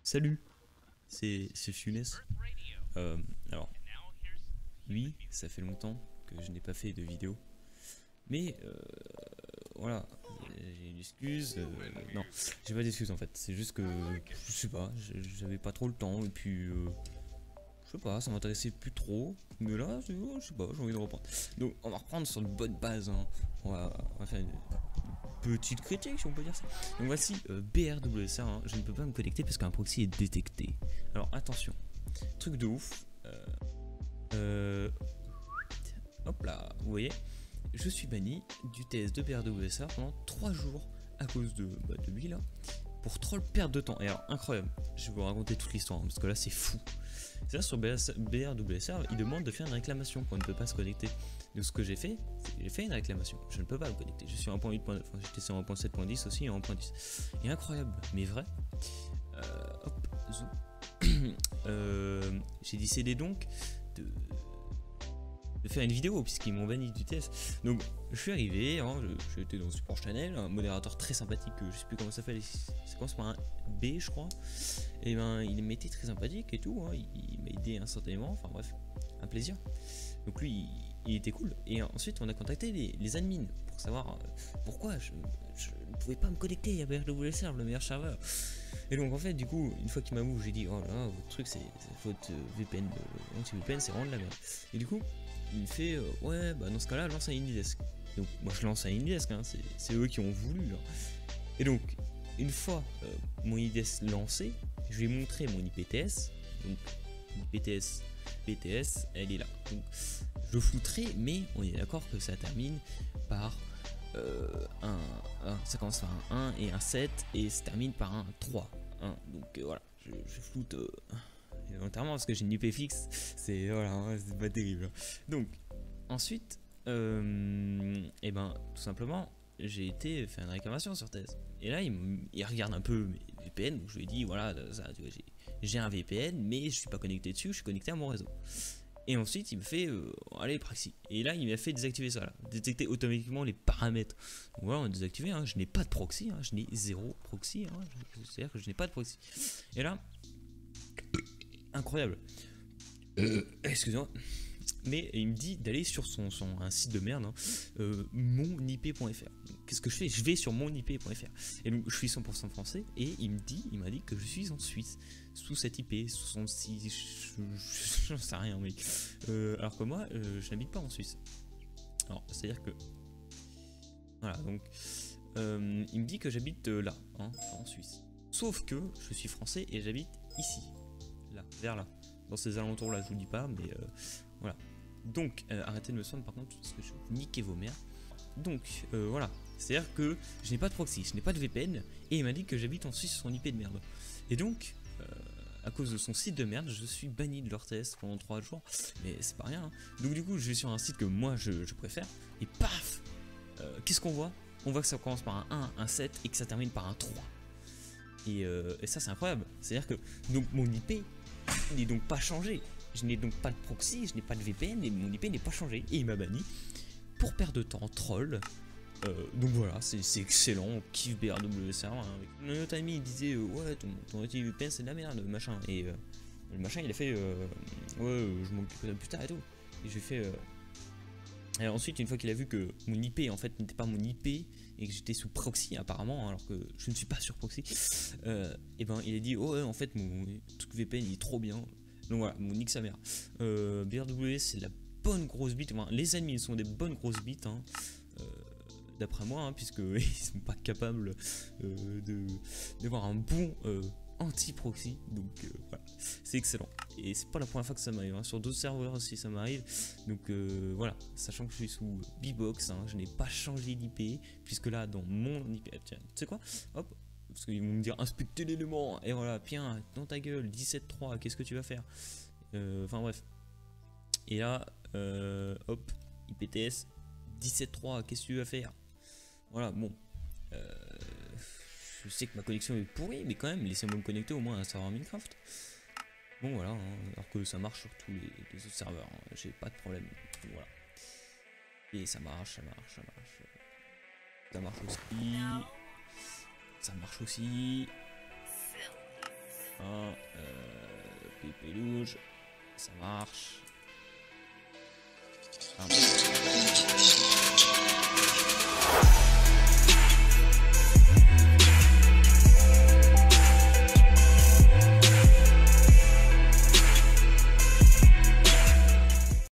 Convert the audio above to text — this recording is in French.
Salut, c'est Funès. Alors, oui, ça fait longtemps que je n'ai pas fait de vidéo. Mais voilà, j'ai une excuse. Non, j'ai pas d'excuse en fait. C'est juste que, je sais pas, j'avais pas trop le temps. Et puis, je sais pas, ça m'intéressait plus trop. Mais là, je sais pas, j'ai envie de reprendre. Donc, on va reprendre sur de bonnes bases. Hein. On va faire une petite critique, si on peut dire ça. Donc voici BRWSR, hein. Je ne peux pas me connecter parce qu'un proxy est détecté. Alors attention, truc de ouf. Hop là, vous voyez, je suis banni du TS de BRWSR pendant 3 jours à cause de lui là, pour troll perte de temps. Et alors incroyable, je vais vous raconter toute l'histoire hein, parce que là c'est fou. C'est là sur BRWSR, il demande de faire une réclamation quand on ne peut pas se connecter. Donc ce que j'ai fait, j'ai fait une réclamation. Je ne peux pas me connecter. Je suis en 1.8.9, j'étais sur 1.7.10 aussi et en 1.10. Et incroyable, mais vrai. Hop, zoom. J'ai décidé donc de faire une vidéo puisqu'ils m'ont banni du TS. Donc je suis arrivé, hein, j'étais dans le support channel, un modérateur très sympathique, je sais plus comment ça s'appelle, ça commence par un B je crois. Et ben il m'était très sympathique et tout, hein, il m'a aidé instantanément, enfin bref, un plaisir. Donc lui il était cool. Et ensuite on a contacté les admins pour savoir pourquoi je ne pouvais pas me connecter à BRWSR, le meilleur serveur. Et donc en fait du coup une fois qu'il m'a mou j'ai dit oh là votre truc c'est votre VPN, anti-VPN c'est vraiment de la merde. Et du coup il me fait ouais bah dans ce cas là lance un Anydesk. Donc moi je lance un Anydesk, hein, c'est eux qui ont voulu hein. Et donc une fois mon Anydesk lancé, je lui ai montré mon IPTS. Donc IPTS BTS elle est là. Donc je flouterai, mais on est d'accord que ça termine par ça commence par un 1 et un 7 et ça termine par un 3 hein. Donc voilà, je floute volontairement parce que j'ai une IP fixe, c'est voilà, hein, c'est pas terrible. Donc ensuite et ben tout simplement j'ai été faire une réclamation sur thèse et là il regarde un peu mes VPN, donc je lui ai dit voilà ça, tu vois, j'ai un VPN mais je suis pas connecté dessus, je suis connecté à mon réseau. Et ensuite il me fait allez proxy. Et là il m'a fait désactiver ça là. Détecter automatiquement les paramètres. Donc voilà on a désactivé, hein. Je n'ai pas de proxy, hein. Je n'ai 0 proxy, hein. C'est-à-dire que je n'ai pas de proxy. Et là, incroyable. Excusez-moi. Mais il me dit d'aller sur un site de merde, hein, monip.fr. Qu'est-ce que je fais? Je vais sur monip.fr. Et donc je suis 100% français et il m'a dit que je suis en Suisse sous cette IP, 66, j'en sais rien mec. Alors que moi je n'habite pas en Suisse. Alors c'est à dire que voilà donc il me dit que j'habite là, hein, en Suisse. Sauf que je suis français et j'habite ici, là, vers là, dans ces alentours là. Je vous dis pas, mais voilà. Donc arrêtez de me spam par contre parce que je vais niquer vos mères. Donc voilà, c'est à dire que je n'ai pas de proxy, je n'ai pas de VPN et il m'a dit que j'habite en Suisse sur son IP de merde. Et donc à cause de son site de merde, je suis banni de leur TS pendant 3 jours, mais c'est pas rien hein. Donc du coup je vais sur un site que moi je préfère et paf, qu'est-ce qu'on voit? On voit que ça commence par un 1, un 7 et que ça termine par un 3. Et ça c'est incroyable, c'est à dire que donc mon IP n'est donc pas changé. Je n'ai donc pas de proxy, je n'ai pas de VPN et mon IP n'est pas changé. Et il m'a banni pour perdre de temps, troll. Donc voilà, c'est excellent, on kiffe BRWSR. Hein. Notre ami il disait ouais ton VPN c'est de la merde machin. Et le machin il a fait ouais je m'occuperai de plus tard et tout. Et j'ai fait et ensuite une fois qu'il a vu que mon IP en fait n'était pas mon IP et que j'étais sous proxy apparemment alors que je ne suis pas sur proxy, et ben il a dit oh ouais en fait mon truc VPN il est trop bien. Donc voilà, mon nique sa mère. BRW c'est de la bonne grosse bite, enfin, les ennemis sont des bonnes grosses bites hein, d'après moi hein, puisque ils sont pas capables d'avoir un bon anti-proxy. Donc voilà, c'est excellent. Et c'est pas la première fois que ça m'arrive, hein. Sur d'autres serveurs aussi ça m'arrive. Donc voilà, sachant que je suis sous Bbox, hein, je n'ai pas changé d'IP, puisque là dans mon IP, tiens, tu sais quoi, hop, parce qu'ils vont me dire inspecter l'élément, et voilà, tiens, dans ta gueule, 17.3, qu'est-ce que tu vas faire? Enfin bref. Et là, hop, IPTS 17.3, qu'est-ce que tu vas faire? Voilà, bon. Je sais que ma connexion est pourrie, mais quand même, laissez-moi me connecter au moins à un serveur Minecraft. Bon voilà, hein, alors que ça marche sur tous les autres serveurs, hein, j'ai pas de problème. Donc, voilà. Et ça marche, ça marche, ça marche. Ça marche aussi. Ça marche aussi. ça marche. Ah,